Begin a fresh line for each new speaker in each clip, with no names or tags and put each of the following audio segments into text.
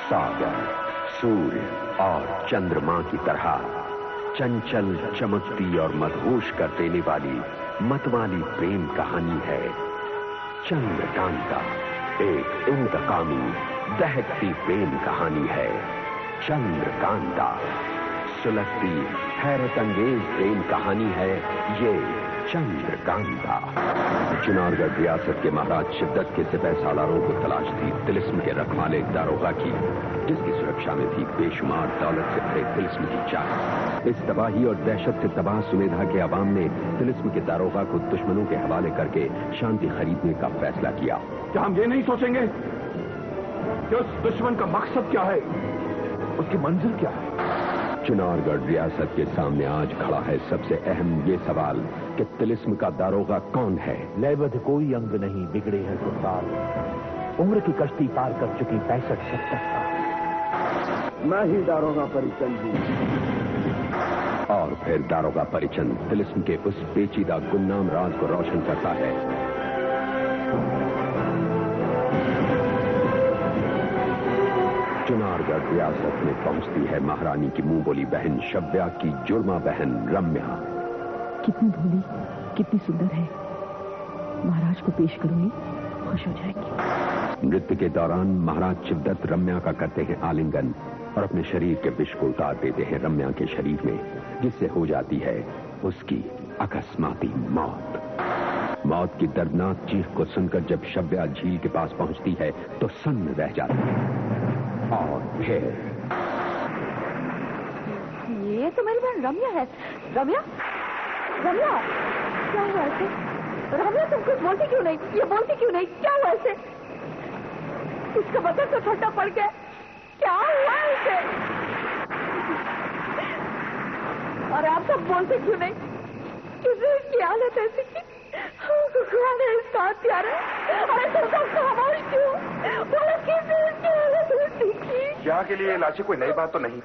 सागर, सूर्य और चंद्रमा की तरह चंचल, चमकती और मदहोश कर देने वाली मतवाली प्रेम कहानी है चंद्रकांता। एक इंतकामी, दहकती प्रेम कहानी है चंद्रकांता। सुलगती, हैरत अंगेज प्रेम कहानी है ये चंद्रकांता। चुनारगढ़ रियासत के महाराज शिवदत्त के सिपह सालारों को तलाश थी तिलिस्म के रखवाले दारोगा की, जिसकी सुरक्षा में थी बेशुमार दौलत से भरे तिलिस्म की चाह। इस तबाही और दहशत से तबाह सुमेधा के अवाम ने तिलिस्म के दारोगा को दुश्मनों के हवाले करके शांति खरीदने का फैसला किया।
क्या हम ये नहीं सोचेंगे कि उस दुश्मन का मकसद क्या है, उसकी मंजिल क्या है?
चुनारगढ़ रियासत के सामने आज खड़ा है सबसे अहम ये सवाल कि तिलिस्म का दारोगा कौन है।
लयबद्ध कोई अंग नहीं, बिगड़े हैं सुरताल, उम्र की कश्ती पार कर चुकी 65-70 साल।
मैं ही दारोगा परिचंद हूं।
और फिर दारोगा परिचंद तिलिस्म के उस पेचीदा गुमनाम राज को रोशन करता है। चुनारगढ़ रियासत में पहुंचती है महारानी की मुंह बोली बहन शव्या की जुड़वा बहन रम्या।
कितनी भोली, कितनी सुंदर है, महाराज को पेश करूंगी, खुश हो जाएंगे।
नृत्य के दौरान महाराज शिवदत्त रम्या का करते हैं आलिंगन और अपने शरीर के विष को उतार देते हैं रम्या के शरीर में, जिससे हो जाती है उसकी अकस्माती मौत। मौत की दर्दनाक चीख को सुनकर जब शव्या झील के पास पहुंचती है तो सन्न रह जाती है। और फिर
ये तो मेरी बहन रम्या है। रम्या, रम्या, क्या हुआ ऐसे? रम्या, तुम कुछ बोलती क्यों नहीं? ये बोलती क्यों नहीं? क्या हुआ ऐसे? इसका बदन तो ठंडा पड़ गया, क्या हुआ ऐसे? और आप सब बोलते क्यों नहीं? किसी की हालत ऐसी की? कौन है इसका हत्यारा? अरे तुम सब खामोश क्यों? बोलो किसी की हालत ऐसी की?
क्या के लिए लाशी कोई नई बात तो नहीं?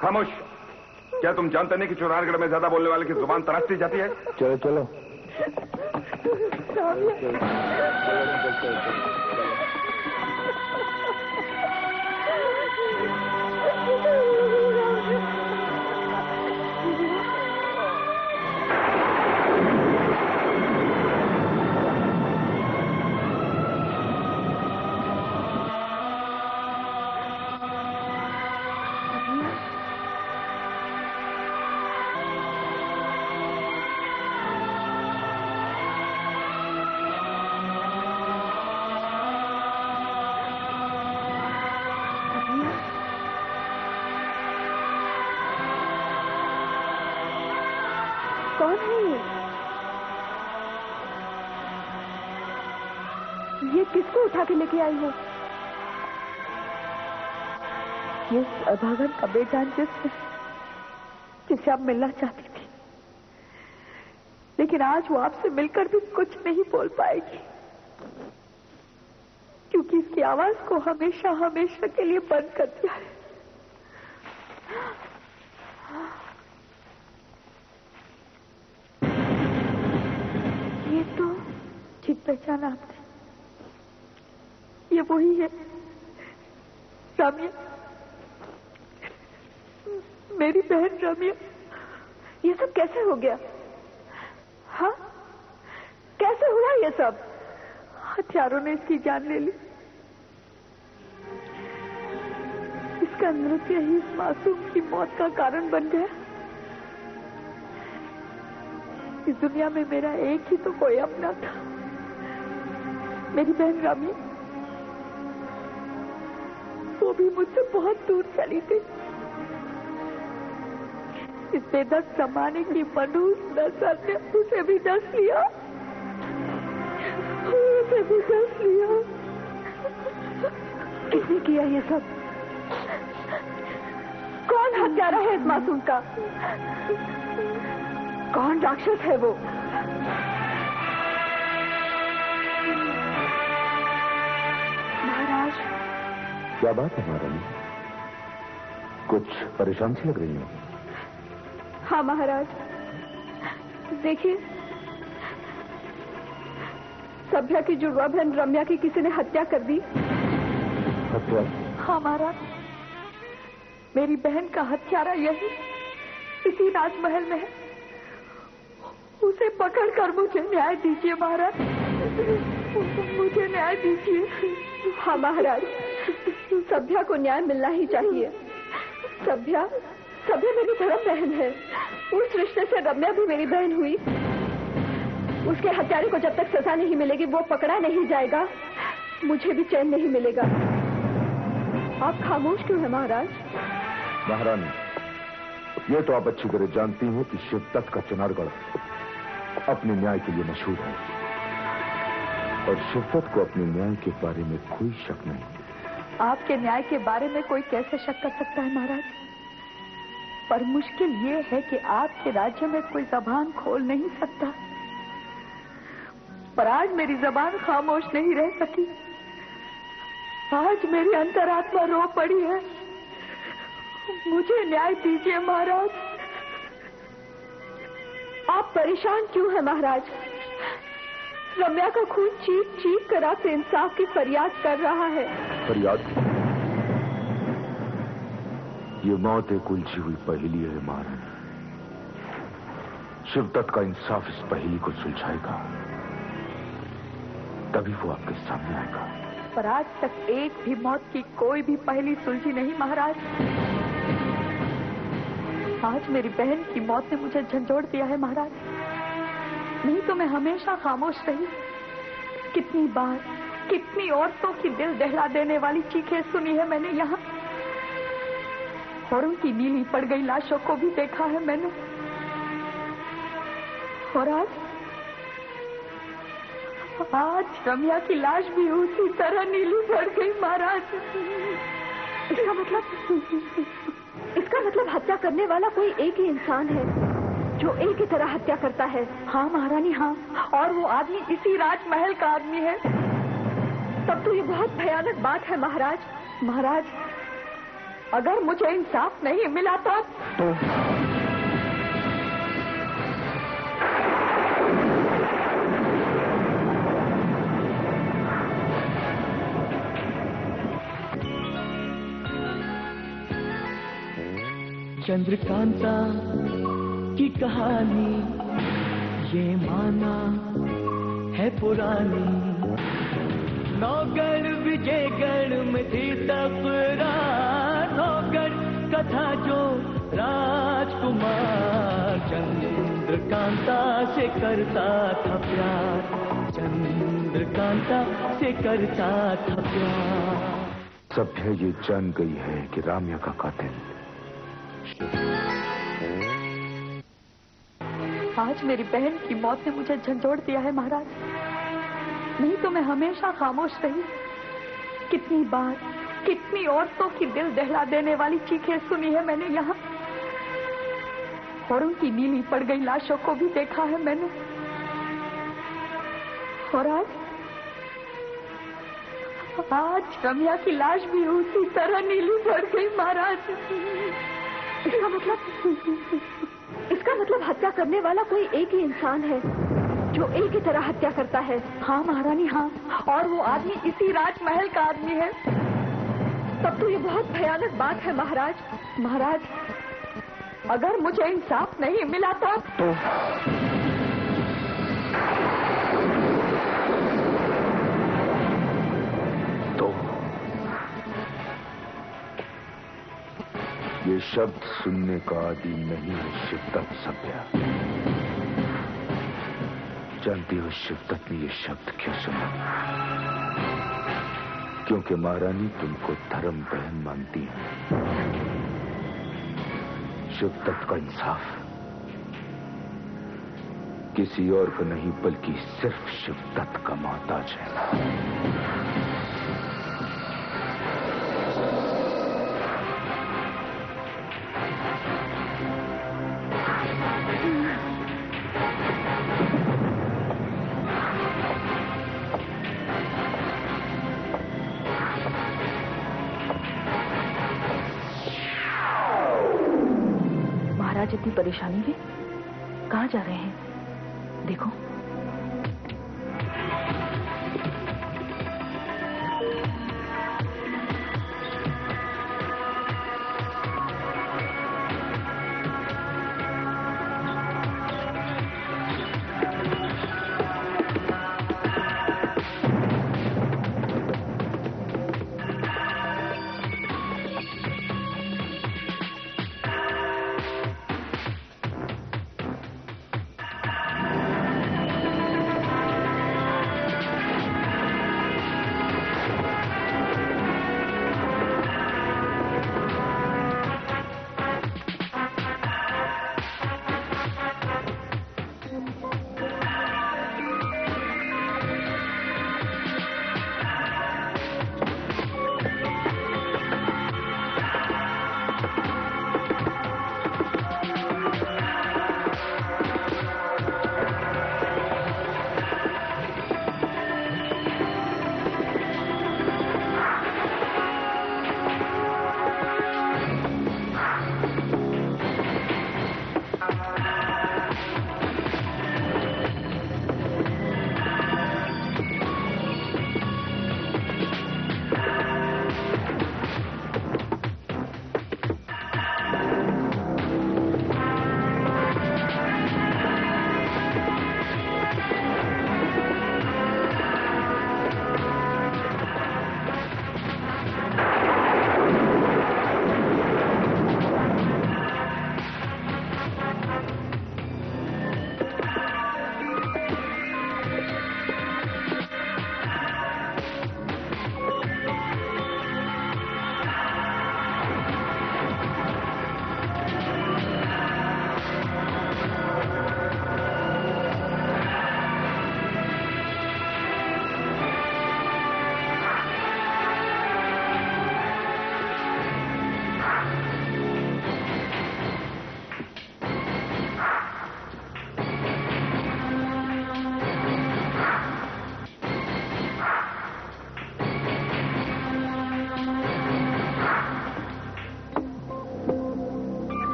खामोश। क्या तुम जानते नहीं कि चुनारगढ़ में ज्यादा बोलने वाले की जुबान तराश दी जाती है?
चलो चलो।
कौन है ये किसको उठा के लेके आई हो? ये अभागन का बेटा जिससे आप मिलना चाहती थी, लेकिन आज वो आपसे मिलकर भी कुछ नहीं बोल पाएगी, क्योंकि इसकी आवाज को हमेशा हमेशा के लिए बंद कर दिया है। ये तो ठीक पहचाना आपने, ये वही है रम्या, मेरी बहन रम्या। ये सब कैसे हो गया? हाँ, कैसे हुआ ये सब? हथियारों ने इसकी जान ले ली। इसका नृत्य ही इस मासूम की मौत का कारण बन गया। इस दुनिया में मेरा एक ही तो कोई अपना था, मेरी बहन रम्या। वो भी मुझसे बहुत दूर चली गई। इस बेदर्द जमाने की मनूस नजर ने उसे भी डस लिया, उसे भी डस लिया। किसने किया ये सब? कौन हत्यारा है इस मासूम का? कौन राक्षस है वो? महाराज।
क्या बात है महारानी? कुछ परेशान सी लग रही है।
हाँ महाराज, देखिए, सभ्या की जुड़वा बहन रम्या की किसी ने हत्या कर दी।
हत्या?
हाँ महाराज। मेरी बहन का हत्यारा यही इसी राजमहल में है। उसे पकड़कर मुझे न्याय दीजिए महाराज, मुझे न्याय दीजिए। हाँ महाराज, सभ्या को न्याय मिलना ही चाहिए। सभ्या मेरी धर्म बहन है। उस रिश्ते से रम्या भी मेरी बहन हुई। उसके हत्यारे को जब तक सजा नहीं मिलेगी, वो पकड़ा नहीं जाएगा, मुझे भी चैन नहीं मिलेगा। आप खामोश क्यों हैं महाराज?
महारानी, ये तो आप अच्छी तरह जानती हैं कि शिवदत्त का चिनारगढ़ अपने न्याय के लिए मशहूर है और शिवदत्त को अपने न्याय के बारे में कोई शक नहीं।
आपके न्याय के बारे में कोई कैसे शक कर सकता है महाराज? पर मुश्किल ये है कि आपके राज्य में कोई जबान खोल नहीं सकता। पर आज मेरी जबान खामोश नहीं रह सकी। आज मेरी अंतरात्मा रो पड़ी है। मुझे न्याय दीजिए महाराज। आप परेशान क्यों हैं महाराज? रम्या का खून चीख चीख कर आपसे इंसाफ की फरियाद कर रहा है।
फरियाद? ये मौत एक उलझी हुई पहेली है महारानी। शिवदत्त का इंसाफ इस पहेली को सुलझाएगा, तभी वो आपके सामने आएगा।
पर आज तक एक भी मौत की कोई भी पहेली सुलझी नहीं महाराज। आज मेरी बहन की मौत ने मुझे झंझोड़ दिया है महाराज। नहीं तो मैं हमेशा खामोश रही। कितनी बार, कितनी औरतों की दिल दहला देने वाली चीखें सुनी है मैंने यहाँ, और उनकी नीली पड़ गई लाशों को भी देखा है मैंने। और आज रम्या की लाश भी उसी तरह नीली पड़ गई महाराज। इसका मतलब हत्या करने वाला कोई एक ही इंसान है जो एक ही तरह हत्या करता है। हाँ महारानी, हाँ, और वो आदमी इसी राजमहल का आदमी है। तब तो ये बहुत भयानक बात है महाराज। महाराज, अगर मुझे इंसाफ नहीं मिला तो
चंद्रकांता की कहानी ये माना है पुरानी। नौगढ़ विजयगढ़ में थी तकरार, नौगढ़ कथा जो राजकुमार चंद्रकांता से करता था प्यार, चंद्रकांता से करता था प्यार।
सभ्या ये जान गई है कि राम्या का कातिल
आज मेरी बहन की मौत ने मुझे झंझोड़ दिया है महाराज। नहीं तो मैं हमेशा खामोश रही। कितनी बार, कितनी औरतों की दिल दहला देने वाली चीखें सुनी है मैंने यहाँ, और उनकी नीली पड़ गई लाशों को भी देखा है मैंने। और आज रम्या की लाश भी उसी तरह नीली पड़ गई महाराज। इसका मतलब हत्या करने वाला कोई एक ही इंसान है जो एक ही तरह हत्या करता है। हाँ महारानी, हाँ, और वो आदमी इसी राजमहल का आदमी है। तब तो ये बहुत भयानक बात है महाराज। महाराज, अगर मुझे इंसाफ नहीं मिला तो
ये शब्द सुनने का आदि नहीं है शिवदत्त सभ्या। जानती हो शिवदत्त ने ये शब्द क्यों सुना? क्योंकि महारानी तुमको धर्म बहन मानती है। शिवदत्त का इंसाफ किसी और को नहीं बल्कि सिर्फ शिवदत्त का मोहताज है।
महाराज इतनी परेशानी में कहाँ जा रहे हैं? देखो,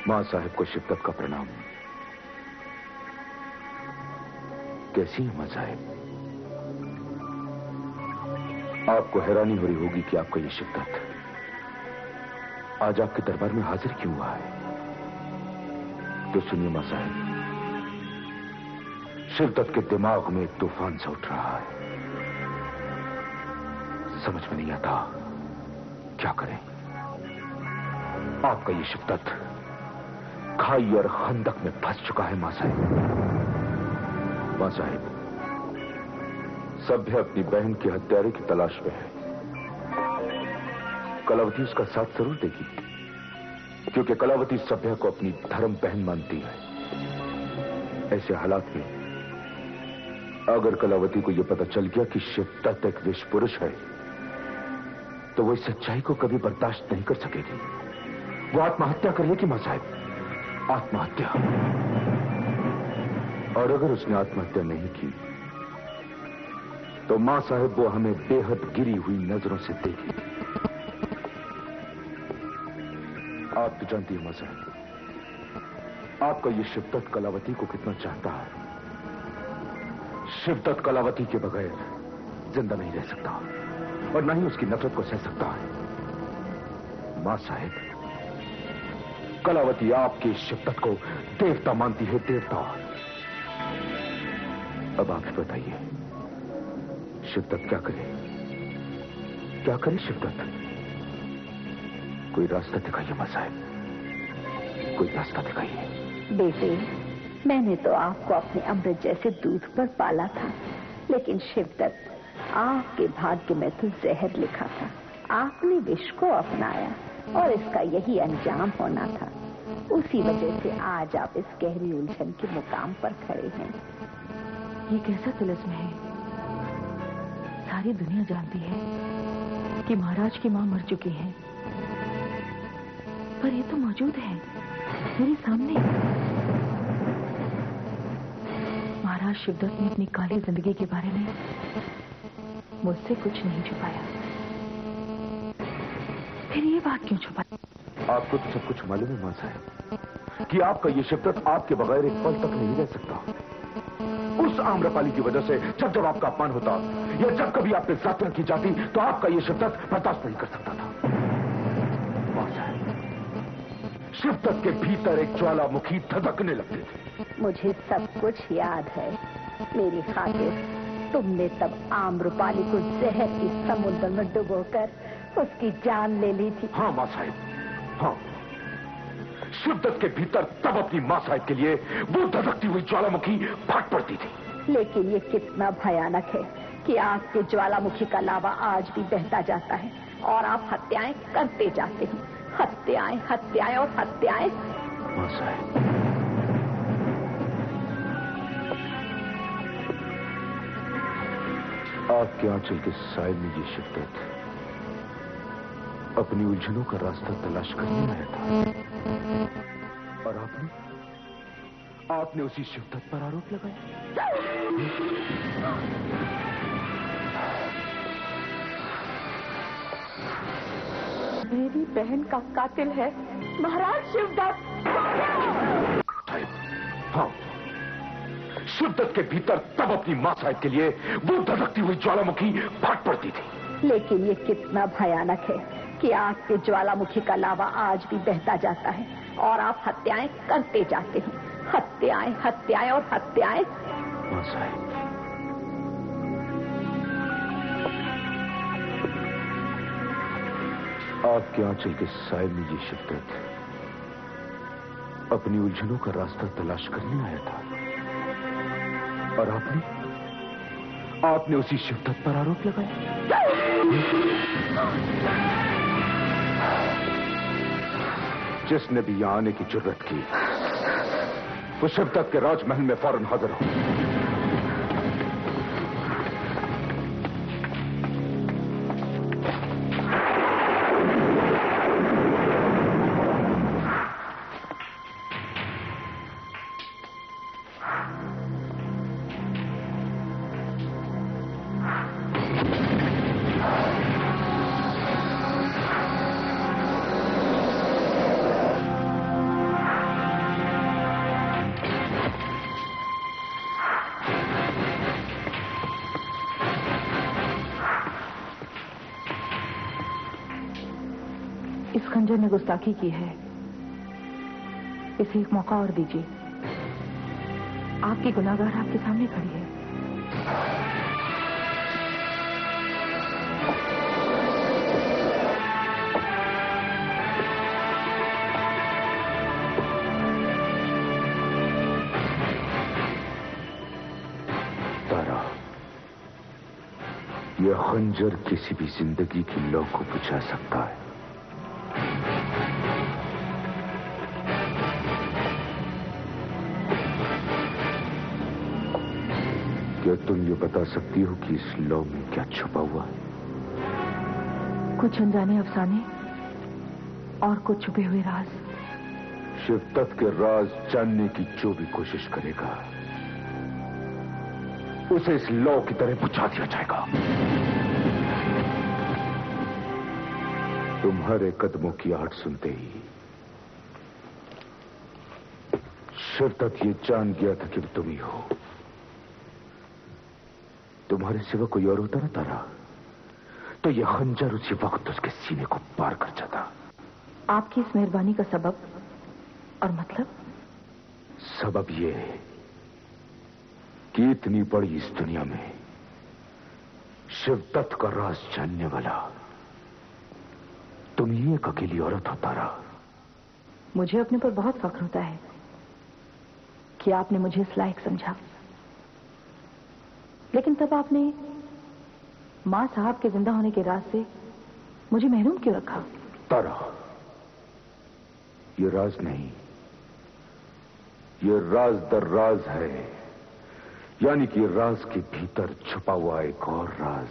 मां साहब को शिद्दत का प्रणाम। कैसी है मां साहब? आपको हैरानी हो रही होगी कि आपका ये शिद्दत आज आपके दरबार में हाजिर क्यों हुआ है। तो सुनिए मां साहब, शिद्दत के दिमाग में एक तूफान सा उठ रहा है। समझ में नहीं आता क्या करें। आपका ये शिद्दत खाई और खंदक में फंस चुका है मां साहब। मां साहब, सभ्य अपनी बहन के हत्यारे की तलाश में है। कलावती उसका साथ जरूर देगी, क्योंकि कलावती सभ्य को अपनी धर्म बहन मानती है। ऐसे हालात में अगर कलावती को यह पता चल गया कि शिवदत्त एक विष पुरुष है, तो वो इस सच्चाई को कभी बर्दाश्त नहीं कर सकेगी। वो आत्महत्या कर लेगी मां साहब, आत्महत्या। और अगर उसने आत्महत्या नहीं की तो मां साहब वो हमें बेहद गिरी हुई नजरों से देगी। आप तो जानती हैं मां साहब, आपका ये शिवदत्त कलावती को कितना चाहता है। शिवदत्त कलावती के बगैर जिंदा नहीं रह सकता और न ही उसकी नफरत को सह सकता है। मां साहब, कलावती आपके शिवदत्त को देवता मानती है, देवता। अब आप ही बताइए, शिवदत्त क्या करे? क्या करे शिवदत्त? कोई रास्ता दिखाइए मां साहब, कोई रास्ता दिखाइए।
बेटे, मैंने तो आपको अपने अमृत जैसे दूध पर पाला था, लेकिन शिवदत्त, आपके भाग्य में तो जहर लिखा था। आपने विष को अपनाया और इसका यही अंजाम होना था। उसी वजह से आज आप इस गहरी उलझन के मुकाम पर खड़े हैं।
ये कैसा तिलिस्म है? सारी दुनिया जानती है कि महाराज की मां मर चुकी है, पर ये तो मौजूद है मेरे सामने। महाराज शिवदत्त ने अपनी काली जिंदगी के बारे में मुझसे कुछ नहीं छुपाया, फिर ये बात क्यों छुपाई?
आपको तो सब कुछ मालूम है मां साहब कि आपका ये शिवदत्त आपके बगैर एक पल तक नहीं रह सकता। उस आम्रपाली की वजह से जब जब आपका अपमान होता या जब कभी आप पे जातरा की जाती तो आपका ये शिवदत्त बर्दाश्त नहीं कर सकता था। मां साहब, शिवदत्त के भीतर एक ज्वालामुखी धधकने लगते थे।
मुझे सब कुछ याद है। मेरी खातिर तुमने तब आम्रपाली को जहर की समुद्र में डुबोकर उसकी जान ले ली थी।
हाँ मां साहब, हाँ। शिवदत्त के भीतर तब अपनी मां साहब के लिए वो धधकती हुई ज्वालामुखी फट पड़ती थी।
लेकिन ये कितना भयानक है कि आपके ज्वालामुखी का लावा आज भी बहता जाता है और आप हत्याएं करते जाते हैं। हत्याएं, हत्याएं और हत्याएं।
मां साहब, आपके आंचल के साए में ये शिवदत्त अपनी उलझनों का रास्ता तलाश करने आया था और आपने उसी शिवदत्त पर आरोप लगाया।
मेरी बहन का कातिल है महाराज शिवदत्त।
हाँ, शिवदत्त के भीतर तब अपनी मां साहब के लिए वो धधकती हुई ज्वालामुखी फट पड़ती थी।
लेकिन ये कितना भयानक है कि आपके ज्वालामुखी का लावा आज भी बहता जाता है और आप हत्याएं करते जाते हैं। हत्याएं, हत्याएं और हत्याएं।
मां साहब, आपके आंचल के साए में ये शिवदत्त अपनी उलझनों का रास्ता तलाश करने आया था और आपने उसी शिवदत्त पर आरोप लगाया। जिसने भी यहां आने की जुर्रत की वो शिवदत्त के राजमहल में फौरन हाजिर हो।
इस खंजर ने गुस्ताखी की है, इसे एक मौका और दीजिए। आपकी गुनाहगार आपके सामने खड़ी है।
तारा, यह खंजर किसी भी जिंदगी की लौ को बुझा सकता है। क्या तुम ये बता सकती हो कि इस लौ में क्या छुपा हुआ है?
कुछ अनजाने अफसाने और कुछ छुपे हुए राज।
शिवदत्त के राज जानने की जो भी कोशिश करेगा उसे इस लौ की तरह बुझा दिया जाएगा। तुम्हारे कदमों की आहट सुनते ही शिवदत्त ये जान गया था कि तुम ही हो। तुम्हारे सिवा कोई और होता ना तारा, तो यह खंजर उसी वक्त उसके सीने को पार कर जाता।
आपकी इस मेहरबानी का सबब और मतलब?
सबब यह है कि इतनी बड़ी इस दुनिया में शिवदत्त का राज जानने वाला तुम ही एक अकेली औरत हो तारा।
मुझे अपने पर बहुत फख्र होता है कि आपने मुझे इस लायक समझा, लेकिन तब आपने मां साहब के जिंदा होने के राज से मुझे महरूम क्यों रखा?
तारा, ये राज नहीं, ये राज दर राज है, यानी कि राज के भीतर छुपा हुआ एक और राज।